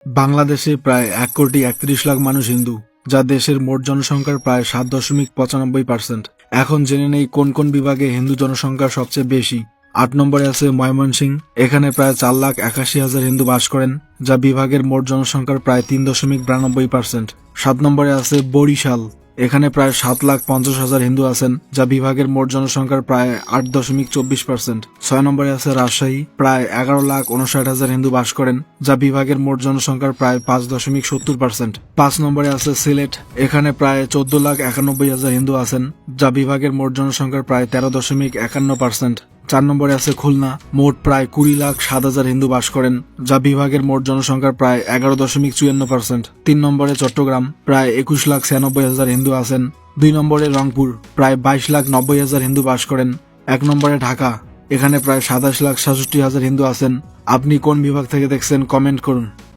বাংলাদেশে প্রায় 1,31,00,000 মানুষ হিন্দু, যা দেশের মোট জনসংখ্যার প্রায় 7.95%। এখন জেনে নেই কোন কোন বিভাগে হিন্দু জনসংখ্যা সবচেয়ে বেশি। 8 নম্বরে আছে ময়মনসিংহ, এখানে প্রায় 4,81,000 হিন্দু বাস করেন, যা বিভাগের মোট জনসংখ্যার প্রায় 3.92%। 7 নম্বরে আছে বরিশাল, এখানে প্রায় 7,50,000 হিন্দু আছেন, যা বিভাগের মোট জনসংখ্যার প্রায় 8.24%। 6 নম্বরে আছে রাজশাহী, প্রায় 11,59,000 হিন্দু বাস করেন, যা বিভাগের মোট জনসংখ্যার প্রায় 5.70%। 5 নম্বরে আছে সিলেট, এখানে প্রায় 14,91,000 হিন্দু আছেন, যা বিভাগের মোট জনসংখ্যার প্রায় 13.51%। 4 নম্বরে আছে খুলনা, মোট প্রায় 20,07,000 হিন্দু বাস করেন, যা বিভাগের মোট জনসংখ্যার প্রায় 11.54%। 3 নম্বরে চট্টগ্রাম, প্রায় 21,96,000 হিন্দু আছেন। 2 নম্বরে রংপুর, প্রায় 22,90,000 হিন্দু বাস করেন। 1 নম্বরে ঢাকা, এখানে প্রায় 27,66,000 হিন্দু আছেন। আপনি কোন বিভাগ থেকে দেখছেন কমেন্ট করুন।